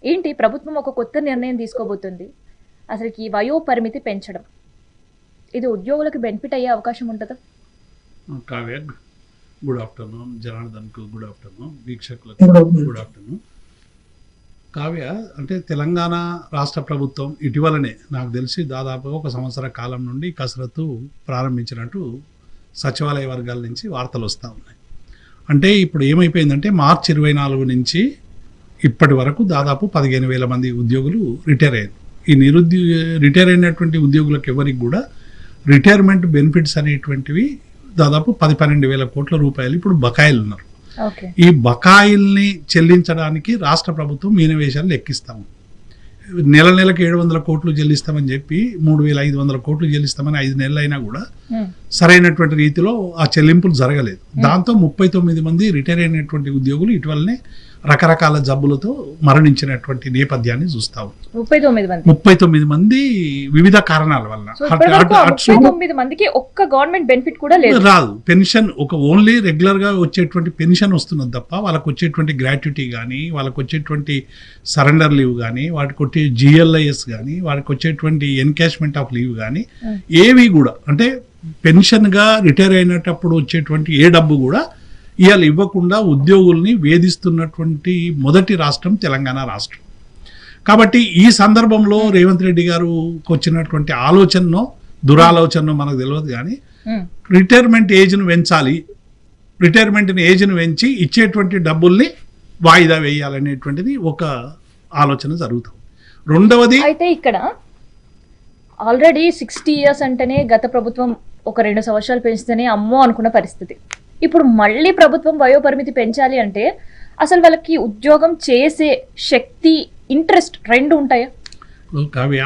ఏంటి ప్రభుత్వం ఒక కొత్త నిర్ణయం తీసుకోబోతుంది, అసలుకి ఈ వయో పరిమితి పెంచడం, ఇది ఉద్యోగులకు బెనిఫిట్ అయ్యే అవకాశం ఉంటుందా? Kavya, good afternoon. జనార్దన్కు గుడ్ ఆఫ్టర్నూన్. వీక్షకులకు గుడ్ ఆఫ్టర్నూన్. కావ్య, అంటే తెలంగాణ రాష్ట్ర ప్రభుత్వం ఇటీవలనే నాకు తెలిసి దాదాపుగా 1 సంవత్సర కాలం నుండి కసరత్తు ప్రారంభించినట్టు సచివాలయ వర్గాల నుంచి వార్తలు వస్తూ ఉన్నాయి. అంటే ఇప్పుడు ఏమైపోయిందంటే మార్చి 24 నుంచి ఇప్పటి వరకు దాదాపు 15,000 మంది ఉద్యోగులు రిటైర్ అయ్యారు. ఈ రిటైర్ అయినటువంటి ఉద్యోగులకు ఎవరికి కూడా రిటైర్మెంట్ బెనిఫిట్స్ అనేటువంటివి దాదాపు 10-12 కోట్ల రూపాయలు ఇప్పుడు బకాయిలు ఉన్నారు. ఈ బకాయిల్ని చెల్లించడానికి రాష్ట్ర ప్రభుత్వం మీనవేశాలు లెక్కిస్తాము. నెలకు 700 కోట్లు చెల్లిస్తామని చెప్పి 3,500 కోట్లు చెల్లిస్తామని 5 నెలలు అయినా కూడా సరైనటువంటి రీతిలో ఆ చెల్లింపులు జరగలేదు. దాంతో 39 మంది రిటైర్ అయినటువంటి ఉద్యోగులు ఇటీవలనే రకరకాల జబ్బులతో మరణించినటువంటి నేపథ్యాన్ని చూస్తాము. 39 మంది వివిధ కారణాల వల్ల. 39 మందికి ఒక్క గవర్నమెంట్ బెనిఫిట్ కూడా రాదు. పెన్షన్ ఒక ఓన్లీ రెగ్యులర్ గా వచ్చేటువంటి పెన్షన్ వస్తున్నది తప్ప వాళ్ళకు వచ్చేటువంటి గ్రాట్యుటీ కానీ, వాళ్ళకు వచ్చేటువంటి సరెండర్ లీవ్ కానీ, వాటికి వచ్చే GLIS కానీ, వాటికి వచ్చేటువంటి ఎన్కాష్మెంట్ ఆఫ్ లీవ్ కానీ ఏవి కూడా, అంటే పెన్షన్ గా రిటైర్ అయినప్పుడు వచ్చేటువంటి ఏ డబ్బు కూడా ఇవాళ ఇవ్వకుండా ఉద్యోగుల్ని వేధిస్తున్నటువంటి మొదటి రాష్ట్రం తెలంగాణ రాష్ట్రం. కాబట్టి ఈ సందర్భంలో రేవంత్ రెడ్డి గారు వచ్చినటువంటి ఆలోచననో దురాలోచనో మనకు తెలియదు కానీ రిటైర్మెంట్ ఏజ్ను పెంచాలి, రిటైర్మెంట్ ఏజ్ను పెంచి ఇచ్చేటువంటి డబ్బుల్ని వాయిదా వేయాలనేటువంటిది ఒక ఆలోచన జరుగుతుంది. రెండవది, అయితే ఇక్కడ ఆల్రెడీ 60 years అంటేనే గత ప్రభుత్వం ఒక 2 సంవత్సరాలు పెంచితేనే అమ్మో అనుకున్న పరిస్థితి. ఇప్పుడు మళ్ళీ ప్రభుత్వం వయోపరిమితి పెంచాలి అంటే అసలు వాళ్ళకి ఉద్యోగం చేసే శక్తి, ఇంట్రెస్ట్ రెండు ఉంటాయా?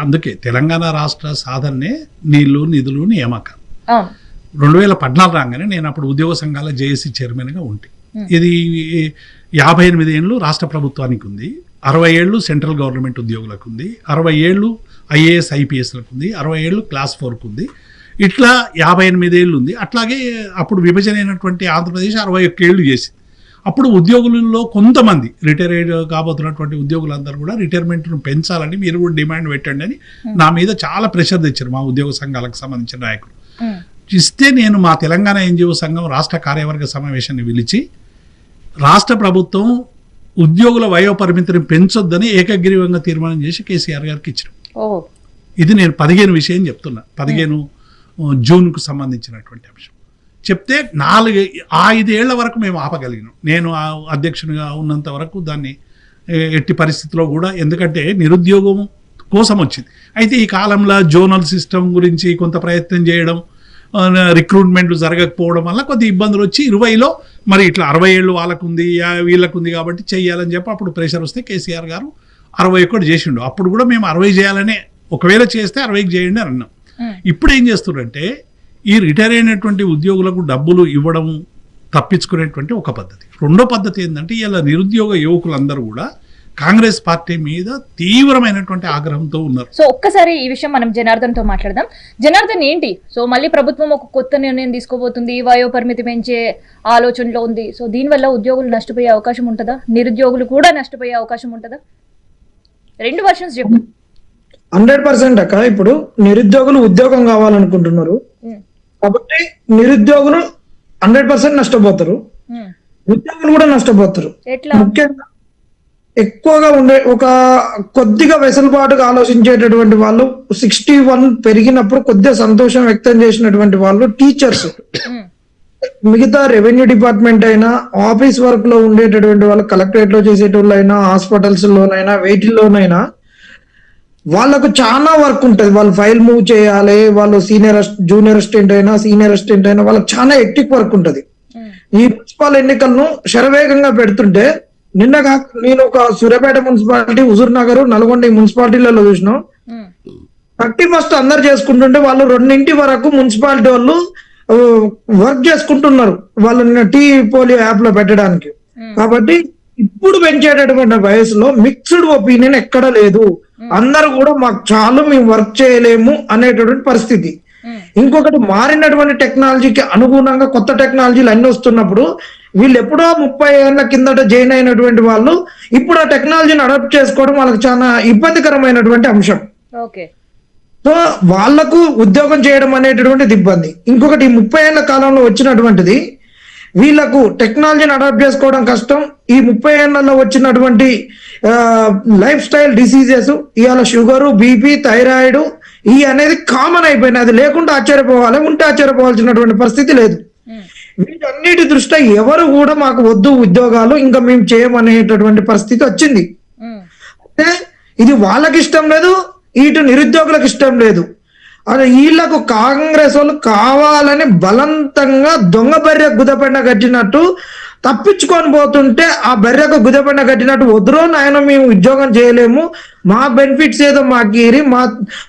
అందుకే తెలంగాణ రాష్ట్ర సాధనే నీళ్లు, నిధులు, నియామకాలు. 2014 రాగానే నేను అప్పుడు ఉద్యోగ సంఘాల JSC చైర్మన్గా ఉంటే, ఇది 58 ఏళ్ళు రాష్ట్ర ప్రభుత్వానికి ఉంది, 60 ఏళ్ళు సెంట్రల్ గవర్నమెంట్ ఉద్యోగులకు ఉంది, 60 ఏళ్ళు IAS IPSలకు ఉంది, 60 ఏళ్ళు క్లాస్ 4కు ఉంది, ఇట్లా 58 ఏళ్ళు ఉంది. అట్లాగే అప్పుడు విభజన అయినటువంటి ఆంధ్రప్రదేశ్ 61 ఏళ్ళు చేసింది. అప్పుడు ఉద్యోగులలో కొంతమంది రిటైర్ కాబోతున్నటువంటి ఉద్యోగులందరూ కూడా రిటైర్మెంట్ను పెంచాలని మీరు కూడా డిమాండ్ పెట్టండి అని నా మీద చాలా ప్రెషర్ తెచ్చారు మా ఉద్యోగ సంఘాలకు సంబంధించిన నాయకులు. ఇస్తే నేను మా తెలంగాణ NGO సంఘం రాష్ట్ర కార్యవర్గ సమావేశాన్ని పిలిచి రాష్ట్ర ప్రభుత్వం ఉద్యోగుల వయోపరిమితిని పెంచొద్దని ఏకగ్రీవంగా తీర్మానం చేసి KCR గారికి ఇచ్చారు. ఇది నేను 15 విషయం చెప్తున్నా, 15 జూన్కు సంబంధించినటువంటి అంశం చెప్తే 4-5 ఏళ్ల వరకు మేము ఆపగలిగినాం. నేను అధ్యక్షునిగా ఉన్నంత వరకు దాన్ని ఎట్టి పరిస్థితిలో కూడా, ఎందుకంటే నిరుద్యోగం కోసం వచ్చింది. అయితే ఈ కాలంలో జోనల్ సిస్టమ్ గురించి కొంత ప్రయత్నం చేయడం, రిక్రూట్మెంట్లు జరగకపోవడం వల్ల కొద్ది ఇబ్బందులు వచ్చి 20లో మరి ఇట్లా 60 ఏళ్ళు వాళ్ళకుంది, వీళ్ళకుంది కాబట్టి చెయ్యాలని చెప్పి అప్పుడు ప్రెషర్ వస్తే KCR గారు 61 చేసిండు. అప్పుడు కూడా మేము 60 చేయాలనే, ఒకవేళ చేస్తే 60కి చేయండి అని అన్నాం. ఇప్పుడు ఏం చేస్తున్నారంటే ఈ రిటైర్ అయినటువంటి ఉద్యోగులకు డబ్బులు ఇవ్వడం తప్పించుకునేటువంటి ఒక పద్ధతి. రెండో పద్ధతి ఏంటంటే ఇలా నిరుద్యోగ యువకులందరూ కూడా కాంగ్రెస్ పార్టీ మీద తీవ్రమైనటువంటి ఆగ్రహంతో ఉన్నారు. సో ఒక్కసారి ఈ విషయం మనం జనార్దన్తో మాట్లాడదాం. జనార్దన్, ఏంటి సో మళ్ళీ ప్రభుత్వం ఒక కొత్త నిర్ణయం తీసుకోబోతుంది, వయో పరిమితి పెంచే ఆలోచనలో ఉంది. సో దీనివల్ల ఉద్యోగులు నష్టపోయే అవకాశం ఉంటుందా, నిరుద్యోగులు కూడా నష్టపోయే అవకాశం ఉంటుందా? 2 వర్షన్స్ చెప్పు. 100% అక్క. ఇప్పుడు నిరుద్యోగులు ఉద్యోగం కావాలనుకుంటున్నారు కాబట్టి నిరుద్యోగులు 100% నష్టపోతారు, ఉద్యోగులు కూడా నష్టపోతారు. ముఖ్యంగా ఎక్కువగా ఉండే ఒక కొద్దిగా వెసులుబాటుగా ఆలోచించేటటువంటి వాళ్ళు 61 పెరిగినప్పుడు కొద్దిగా సంతోషం వ్యక్తం చేసినటువంటి వాళ్ళు టీచర్స్, మిగతా రెవెన్యూ డిపార్ట్మెంట్ అయినా, ఆఫీస్ వర్క్ లో ఉండేటటువంటి వాళ్ళు, కలెక్టరేట్ లో చేసేటోళ్ళైనా, హాస్పిటల్స్ లోనైనా, వేటిల్లోనైనా వాళ్ళకు చాలా వర్క్ ఉంటుంది. వాళ్ళు ఫైల్ మూవ్ చేయాలి, వాళ్ళు జూనియర్ అసిస్టెంట్ అయినా, సీనియర్ అసిస్టెంట్ అయినా వాళ్ళకి చాలా ఎక్టిక్ వర్క్ ఉంటుంది. ఈ మున్సిపల్ ఎన్నికలను శరవేగంగా పెడుతుంటే నిన్నగా నేను ఒక సూర్యాపేట మున్సిపాలిటీ, హుజూర్ నగర్, నల్గొండ మున్సిపాలిటీలలో చూసినాం. 31st అందరు చేసుకుంటుంటే వాళ్ళు 2 వరకు మున్సిపాలిటీ వాళ్ళు వర్క్ చేసుకుంటున్నారు వాళ్ళని పోలియో యాప్ లో పెట్టడానికి. కాబట్టి ఇప్పుడు పెంచేటటువంటి వయసులో మిక్స్డ్ ఒపీనియన్ ఎక్కడ లేదు. అందరూ కూడా మాకు చాలు, మేము వర్క్ చేయలేము అనేటటువంటి పరిస్థితి. ఇంకొకటి, మారినటువంటి టెక్నాలజీకి అనుగుణంగా కొత్త టెక్నాలజీలు అన్ని వస్తున్నప్పుడు వీళ్ళు ఎప్పుడో 30 ఏళ్ల కిందట జాయిన్ అయినటువంటి వాళ్ళు ఇప్పుడు ఆ టెక్నాలజీని అడాప్ట్ చేసుకోవడం వాళ్ళకి చాలా ఇబ్బందికరమైనటువంటి అంశం. ఓకే. సో వాళ్లకు ఉద్యోగం చేయడం అనేటటువంటిది ఇబ్బంది. ఇంకొకటి 30 ఏళ్ల కాలంలో వచ్చినటువంటిది వీళ్ళకు టెక్నాలజీని అడాప్ట్ చేసుకోవడం కష్టం. ఈ 30 ఏళ్లలో వచ్చినటువంటి లైఫ్ స్టైల్ డిసీజెస్, ఇవాళ షుగరు, బీపీ, థైరాయిడ్ ఈ అనేది కామన్ అయిపోయినాయి. అది లేకుండా ఆశ్చర్యపోవాలి, ఉంటే ఆశ్చర్యపోవాల్సినటువంటి పరిస్థితి లేదు. వీటన్నిటి దృష్ట్యా ఎవరు కూడా మాకు వద్దు ఉద్యోగాలు, ఇంకా మేము చేయమనేటటువంటి పరిస్థితి వచ్చింది. అంటే ఇది వాళ్ళకి ఇష్టం లేదు, ఇటు నిరుద్యోగులకు ఇష్టం లేదు. అది వీళ్ళకు కాంగ్రెస్ వాళ్ళు కావాలని బలవంతంగా దొంగ బర్రె గుదపెండ కట్టినట్టు తప్పించుకొని పోతుంటే, ఆ బర్రెకు గుదపెండ కట్టినట్టు వద్దురో నాయన మేము ఉద్యోగం చేయలేము, మా బెనిఫిట్స్ ఏదో మాకు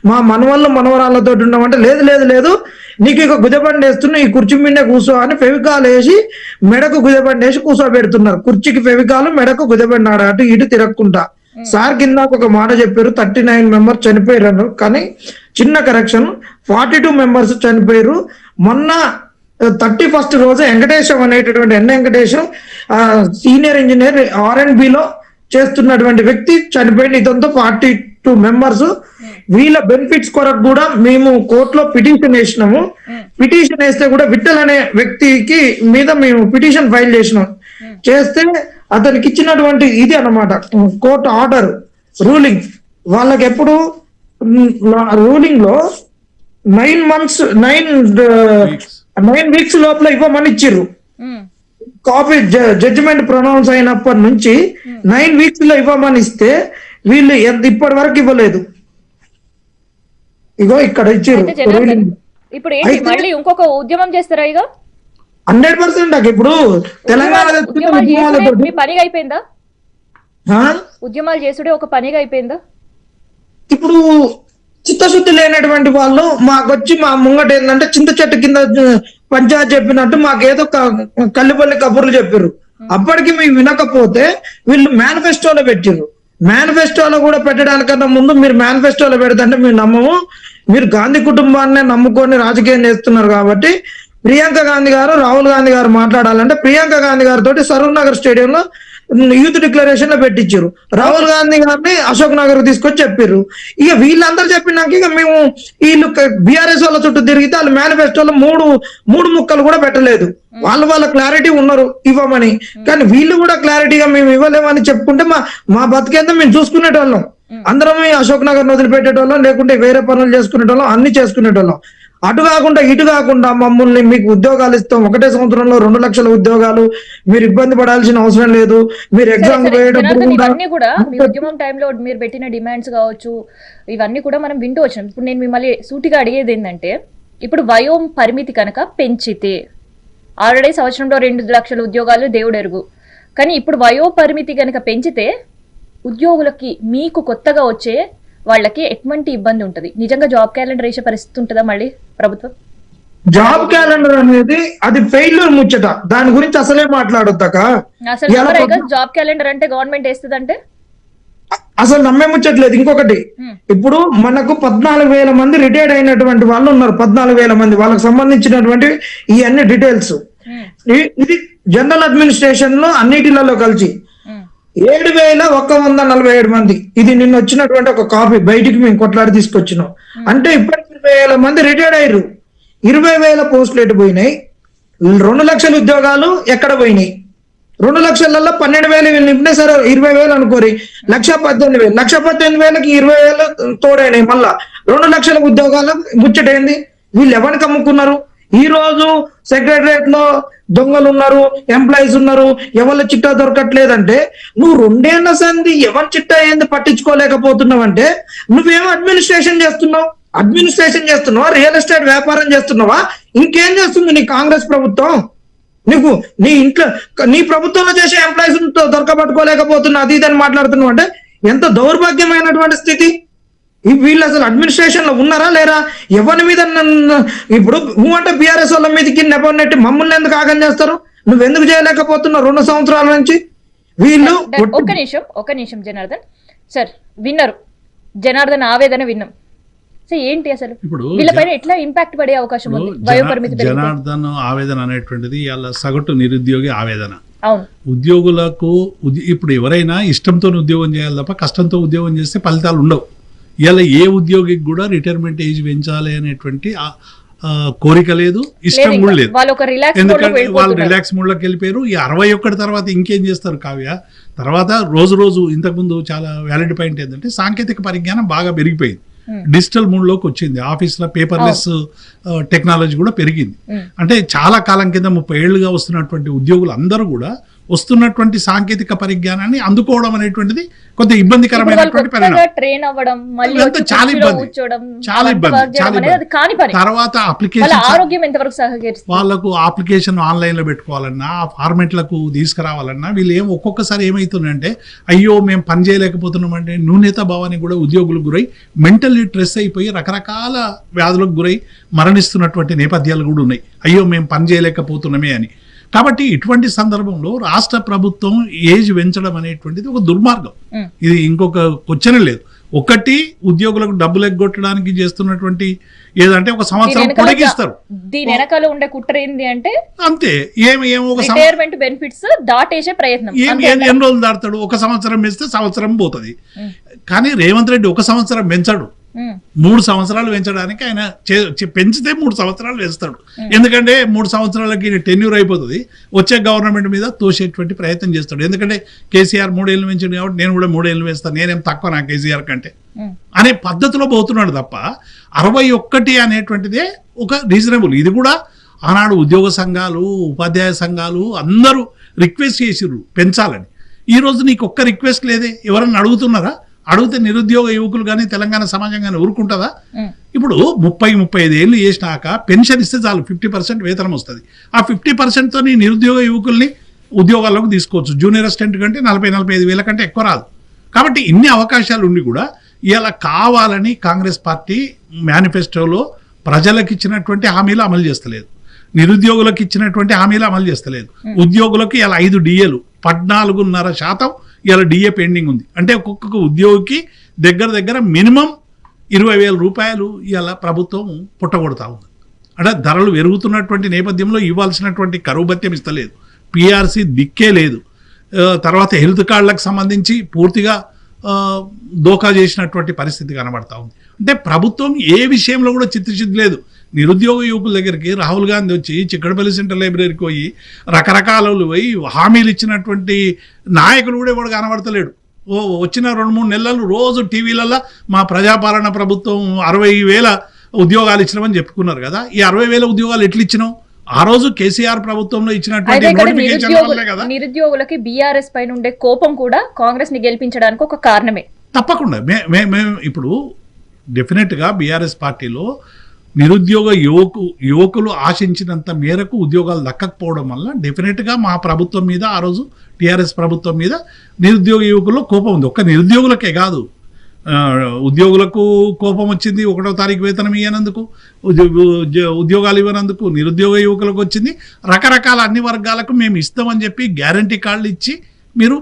మా మనవళ్ళు మనవరాళ్ళతో ఉన్నామంటే, లేదు లేదు లేదు నీకు ఇక గుదబండి వేస్తున్నా, ఈ కుర్చీ మీదే కూర్చో అని ఫెవికాల్ వేసి మెడకు గుదబండి వేసి కూర్చోబెడుతున్నారు. కుర్చీకి ఫెవికాలు, మెడకు గుదబండి ఆడ అటు ఇటు తిరగకుండా. సార్ కింద ఒక మాట చెప్పారు, 39 మెంబర్స్ చనిపోయారు. కానీ చిన్న కరెక్షన్, 42 మెంబర్స్ చనిపోయారు. మొన్న 31st రోజు వెంకటేశం అనేటటువంటి వెంకటేశం సీనియర్ ఇంజనీర్ R&B లో చేస్తున్నటువంటి వ్యక్తి చనిపోయింది. ఇదంతా 42 మెంబర్స్. వీళ్ళ బెనిఫిట్స్ కొరకు కూడా మేము కోర్టులో పిటిషన్ వేసినాము. పిటిషన్ వేస్తే కూడా విఠల్ అనే వ్యక్తికి మీద మేము పిటిషన్ ఫైల్ చేసినాం. చేస్తే అతనికి ఇచ్చినటువంటి ఇది అన్నమాట కోర్టు ఆర్డర్ రూలింగ్. వాళ్ళకి ఎప్పుడు రూలింగ్ లో 9 వీక్స్ లోపల ఇవ్వమని ఇచ్చిర్రు. కాపీ జడ్జిమెంట్ ప్రొనౌన్స్ అయినప్పటి నుంచి 9 వీక్స్ లో ఇవ్వమని ఇస్తే వీళ్ళు ఇప్పటి వరకు ఇవ్వలేదు. ఇగో ఇక్కడ ఇచ్చారు. ఇప్పుడు ఏంటి మళ్ళీ ఇంకొక ఉద్యమం చేస్తారా? ఇక 100% ఇప్పుడు తెలంగాణ పనిగా అయిపోయిందా? ఉద్యమాలు చేసుడే ఒక పనిగా అయిపోయిందా? ఇప్పుడు చిత్తశుద్ధి లేనటువంటి వాళ్ళు మాకొచ్చి మా ముంగట ఏంటంటే చింత చెట్టు కింద పంచాయతీ చెప్పినట్టు మాకేదో కల్లిపల్లి కబుర్లు చెప్పారు. అప్పటికి మేము వినకపోతే వీళ్ళు మేనిఫెస్టోలో పెట్టిర్రు. మేనిఫెస్టోలో కూడా పెట్టడానికన్నా ముందు మీరు మేనిఫెస్టోలో పెడతంటే మేము నమ్మము, మీరు గాంధీ కుటుంబాన్ని నమ్ముకొని రాజకీయం చేస్తున్నారు కాబట్టి ప్రియాంక గాంధీ గారు, రాహుల్ గాంధీ గారు మాట్లాడాలంటే ప్రియాంక గాంధీ గారితో సరూర్ నగర్ స్టేడియంలో యూత్ డిక్లరేషన్ లో పెట్టించారు. రాహుల్ గాంధీ గారిని అశోక్ నగర్ తీసుకొచ్చి చెప్పారు. ఇక వీళ్ళందరూ చెప్పినాక ఇక మేము వీళ్ళు బీఆర్ఎస్ వాళ్ళ చుట్టూ తిరిగితే వాళ్ళు మేనిఫెస్టోలో మూడు ముక్కలు కూడా పెట్టలేదు. వాళ్ళ క్లారిటీ ఉన్నారు ఇవ్వమని, కానీ వీళ్ళు కూడా క్లారిటీగా మేము ఇవ్వలేమని చెప్పుకుంటే మా బతికేందో మేము చూసుకునేటోళ్ళం. అందరం అశోక్ నగర్ వదిలిపెట్టేటోళ్ళం, లేకుంటే వేరే పనులు చేసుకునేటోళ్ళం, అన్ని చేసుకునేటోళ్ళం. అటు కాకుండా ఇటు కాకుండా మమ్మల్ని మీకు ఉద్యోగాలు ఇస్తాం, ఒకటే సంవత్సరంలో 2 లక్షల ఉద్యోగాలు, మీరు ఇబ్బంది పడాల్సిన అవసరం లేదు, మీరు ఎగ్జామ్ ఇవన్నీ కూడా మీ ఉద్యమం టైంలో మీరు పెట్టిన డిమాండ్స్ కావచ్చు, ఇవన్నీ కూడా మనం వింటూ వచ్చాం. ఇప్పుడు నేను మిమ్మల్ని సూటిగా అడిగేది ఏంటంటే, ఇప్పుడు వయో పరిమితి కనుక పెంచితే, ఆల్రెడీ సంవత్సరంలో 2 లక్షల ఉద్యోగాలు దేవుడు ఎరుగు, కానీ ఇప్పుడు వయో పరిమితి కనుక పెంచితే ఉద్యోగులకి మీకు కొత్తగా వచ్చే వాళ్ళకి ఎటువంటి ఇబ్బంది ఉంటది? నిజంగా జాబ్ క్యాలెండర్ వేసే పరిస్థితి ఉంటుందా మళ్ళీ ప్రభుత్వం? జాబ్ క్యాలెండర్ అనేది అది ఫెయిల్యూర్ ముచ్చట, దాని గురించి అసలే మాట్లాడొద్దాక. అసలు జాబ్ క్యాలెండర్ అంటే గవర్నమెంట్ వేస్తుందంటే అసలు నమ్మే ముచ్చట్లేదు. ఇంకొకటి, ఇప్పుడు మనకు 14,000 మంది రిటైర్డ్ అయినటువంటి వాళ్ళు ఉన్నారు. 14,000 మంది, వాళ్ళకి సంబంధించినటువంటి ఈ అన్ని డీటెయిల్స్ ఇది జనరల్ అడ్మినిస్ట్రేషన్ లో అన్నిటిలలో కలిసి 7,147 మంది. ఇది నిన్న వచ్చినటువంటి ఒక కాపీ, బయటికి మేము కొట్లాడి తీసుకొచ్చినాం. అంటే ఇప్పటికి 20,000 మంది రిటైర్డ్ అయ్యారు. 20,000 పోస్టులు ఎటు పోయినాయి? 2 లక్షల ఉద్యోగాలు ఎక్కడ పోయినాయి? 2 లక్షలలో 12,000 నింపినా సరే 20,000 అనుకోరి, 1,18,000. 1,18,000కి 20,000 తోడైనాయి. మళ్ళా 2 లక్షల ఉద్యోగాలు ముచ్చటైంది. వీళ్ళు ఎవరికి అమ్ముకున్నారు? ఈ రోజు సెక్రటరియట్ లో దొంగలు ఉన్నారు, ఎంప్లాయీస్ ఉన్నారు, ఎవరి చిట్టా దొరకట్లేదంటే నువ్వు 2 ఏళ్ల సంది ఎవరి చిట్టా ఏంది పట్టించుకోలేకపోతున్నావు అంటే నువ్వేమో అడ్మినిస్ట్రేషన్ చేస్తున్నావా, రియల్ ఎస్టేట్ వ్యాపారం చేస్తున్నావా, ఇంకేం చేస్తుంది నీ కాంగ్రెస్ ప్రభుత్వం? నీకు నీ ఇంట్లో నీ ప్రభుత్వంలో చేసే ఎంప్లాయీస్ దొరకబట్టుకోలేకపోతున్నా, అది ఇదని మాట్లాడుతున్నావు అంటే ఎంత దౌర్భాగ్యమైనటువంటి స్థితి. వీళ్ళు అసలు అడ్మినిస్ట్రేషన్ లో ఉన్నారా లేరా? ఎవరి మీద ఇప్పుడు అంటే బీఆర్ఎస్ వాళ్ళ మీదకి నెపన్నెట్టి మమ్మల్ని ఎందుకు ఆగం చేస్తారు? నువ్వెందుకు చేయలేకపోతున్నావు 2 సంవత్సరాల నుంచి? వీళ్ళు ఒక్క నిమిషం జనార్దన్ సార్, విన్నారు జనార్దన్ ఆవేదన విన్నాం. సో ఏంటి అసలు ఇప్పుడు వీళ్ళపైన ఎట్లా ఇంపాక్ట్ పడే అవకాశం ఉంది వయోపరిమితి పెరిగితే? జనార్దన్ ఆవేదన అనేటువంటిది ఇలా సగటు నిరుద్యోగి ఆవేదన. అవును, ఉద్యోగులకు ఇప్పుడు ఎవరైనా ఇష్టంతో ఉద్యోగం చేయాలి తప్ప కష్టంతో ఉద్యోగం చేస్తే ఫలితాలు ఉండవు. ఇలా ఏ ఉద్యోగికి కూడా రిటైర్మెంట్ ఏజ్ పెంచాలి అనేటువంటి కోరిక లేదు, ఇష్టం కూడా లేదు. వాళ్ళు ఒక రిలాక్స్ ఎందుకంటే వాళ్ళు రిలాక్స్ మూడ్ లోకి వెళ్ళిపోయారు. ఈ 61 తర్వాత ఇంకేం చేస్తారు కావ్య? తర్వాత రోజు ఇంతకుముందు చాలా వ్యాలిడ్ పాయింట్ ఏంటంటే సాంకేతిక పరిజ్ఞానం బాగా పెరిగిపోయింది, డిజిటల్ మూడ్ లోకి వచ్చింది, ఆఫీస్లో పేపర్లెస్ టెక్నాలజీ కూడా పెరిగింది. అంటే చాలా కాలం కింద 30 ఏళ్లుగా వస్తున్నటువంటి ఉద్యోగులు అందరూ కూడా వస్తున్నటువంటి సాంకేతిక పరిజ్ఞానాన్ని అందుకోవడం అనేటువంటిది కొంత ఇబ్బందికరమైనటువంటి పరిణామం. ట్రైన్ అవ్వడం, చాలా ఇబ్బంది. తర్వాత అప్లికేషన్ ఆరోగ్యం ఎంతవరకు సహకరిస్తుంది? వాళ్ళకు అప్లికేషన్ ఆన్లైన్ లో పెట్టుకోవాలన్నా, ఆ ఫార్మెట్లకు తీసుకురావాలన్నా వీళ్ళు ఒక్కొక్కసారి ఏమవుతుందంటే అయ్యో మేము పని చేయలేకపోతున్నామంటే న్యూనత భావానికి కూడా ఉద్యోగులు గురై మెంటల్లీ స్ట్రెస్ అయిపోయి రకరకాల వ్యాధులకు గురై మరణిస్తున్నటువంటి నేపథ్యాలు కూడా ఉన్నాయి, అయ్యో మేము పని చేయలేకపోతున్నామే అని. కాబట్టి ఇటువంటి సందర్భంలో రాష్ట్ర ప్రభుత్వం ఏజ్ పెంచడం అనేటువంటిది ఒక దుర్మార్గం. ఇది ఇంకొక క్వశ్చన్ లేదు. ఒకటి ఉద్యోగులకు డబ్బులు ఎగ్గొట్టడానికి చేస్తున్నటువంటి ఏదంటే ఒక సంవత్సరం పొడిగిస్తారు. దీని వెనకాల ఉండే కుట్ర ఏంది అంటే అంతే, ఒక రిటైర్మెంట్ బెనిఫిట్స్ దాటేసే ప్రయత్నం. ఎన్ని రోజులు దాటుతాడు? ఒక సంవత్సరం పెంచితే సంవత్సరం పోతుంది. కానీ రేవంత్ రెడ్డి ఒక సంవత్సరం పెంచాడు, 3 సంవత్సరాలు పెంచడానికి ఆయన పెంచితే 3 సంవత్సరాలు వేస్తాడు. ఎందుకంటే 3 సంవత్సరాలకి టెన్యూర్ అయిపోతుంది, వచ్చే గవర్నమెంట్ మీద తోసేటువంటి ప్రయత్నం చేస్తాడు. ఎందుకంటే కేసీఆర్ 3 ఏళ్ళు పెంచాడు కాబట్టి నేను కూడా 3 ఏళ్ళు వేస్తాను, నేనేం తక్కువ నా కేసీఆర్ కంటే అనే పద్ధతిలో పోతున్నాడు తప్ప 61 అనేటువంటిదే ఒక రీజనబుల్. ఇది కూడా ఆనాడు ఉద్యోగ సంఘాలు, ఉపాధ్యాయ సంఘాలు అందరూ రిక్వెస్ట్ చేసిర్రు పెంచాలని. ఈ రోజు నీకు ఒక్క రిక్వెస్ట్ లేదే, ఎవరన్నా అడుగుతున్నారా? అడిగితే నిరుద్యోగ యువకులు కానీ తెలంగాణ సమాజం కానీ ఊరుకుంటుందా? ఇప్పుడు 30-35 ఏళ్ళు చేసినాక పెన్షన్ ఇస్తే చాలు, 50% వేతనం వస్తుంది. ఆ 50%తో నీ నిరుద్యోగ యువకుల్ని ఉద్యోగాల్లోకి తీసుకోవచ్చు. జూనియర్ అసిస్టెంట్ కంటే 40-45 వేల కంటే ఎక్కువ రాదు. కాబట్టి ఇన్ని అవకాశాలు ఉండి కూడా ఇలా కావాలని కాంగ్రెస్ పార్టీ మేనిఫెస్టోలో ప్రజలకు ఇచ్చినటువంటి హామీలు అమలు చేస్తలేదు, నిరుద్యోగులకు ఇచ్చినటువంటి హామీలు అమలు చేస్తలేదు. ఉద్యోగులకు ఇలా 5 DAలు 14.5% ఇలా DA పెండింగ్ ఉంది. అంటే ఒక్కొక్క ఉద్యోగికి దగ్గర మినిమం 20,000 రూపాయలు ఇలా ప్రభుత్వం పుట్టగొడతా ఉంది. అంటే ధరలు పెరుగుతున్నటువంటి నేపథ్యంలో ఇవ్వాల్సినటువంటి కరువు భత్యం ఇస్తలేదు, PRC దిక్కే లేదు. తర్వాత హెల్త్ కార్డులకు సంబంధించి పూర్తిగా దోకా చేసినటువంటి పరిస్థితి కనబడతా ఉంది. అంటే ప్రభుత్వం ఏ విషయంలో కూడా చిత్తశుద్ధి లేదు. నిరుద్యోగ యువకుల దగ్గరికి రాహుల్ గాంధీ వచ్చి చిక్కడపల్లి సెంట్రల్ లైబ్రరీకి పోయి రకరకాల పోయి హామీలు ఇచ్చినటువంటి నాయకులు కూడా ఎవడు కనబడతలేడు. వచ్చిన 2-3 నెలలు రోజు టీవీలలో మా ప్రజాపాలన ప్రభుత్వం 60,000 ఉద్యోగాలు ఇచ్చినామని చెప్పుకున్నారు కదా. ఈ 60,000 ఉద్యోగాలు ఎట్లు ఇచ్చినాం? ఆ రోజు కేసీఆర్ ప్రభుత్వంలో ఇచ్చినటువంటి నోటిఫికేషన్ వల్లే కదా. నిరుద్యోగులకి బీఆర్ఎస్ పైన ఉండే కోపం కూడా కాంగ్రెస్ ని గెలిపించడానికి ఒక కారణమే. తప్పకుండా మేము ఇప్పుడు డెఫినెట్ గా బీఆర్ఎస్ పార్టీలో నిరుద్యోగ యువకులు ఆశించినంత మేరకు ఉద్యోగాలు దక్కకపోవడం వల్ల డెఫినెట్ గా మా ప్రభుత్వం మీద, ఆ రోజు టీఆర్ఎస్ ప్రభుత్వం మీద నిరుద్యోగ యువకుల్లో కోపం ఉంది. ఒక్క నిరుద్యోగులకే కాదు, ఉద్యోగులకు కోపం వచ్చింది. 1వ తారీఖు వేతనం ఇవ్వనందుకు, ఉద్యోగాలు ఇవ్వనందుకు నిరుద్యోగ యువకులకు వచ్చింది. రకరకాల అన్ని వర్గాలకు మేము ఇస్తామని చెప్పి గ్యారంటీ కార్డులు ఇచ్చి మీరు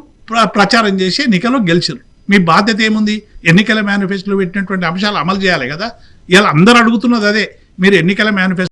ప్రచారం చేసి ఎన్నికల్లో గెలిచారు. మీ బాధ్యత ఏముంది? ఎన్నికల మేనిఫెస్టోలో పెట్టినటువంటి అంశాలు అమలు చేయాలి కదా. ఇలా అందరూ అడుగుతున్నది అదే. మీరు ఎన్నికల మేనిఫెస్టో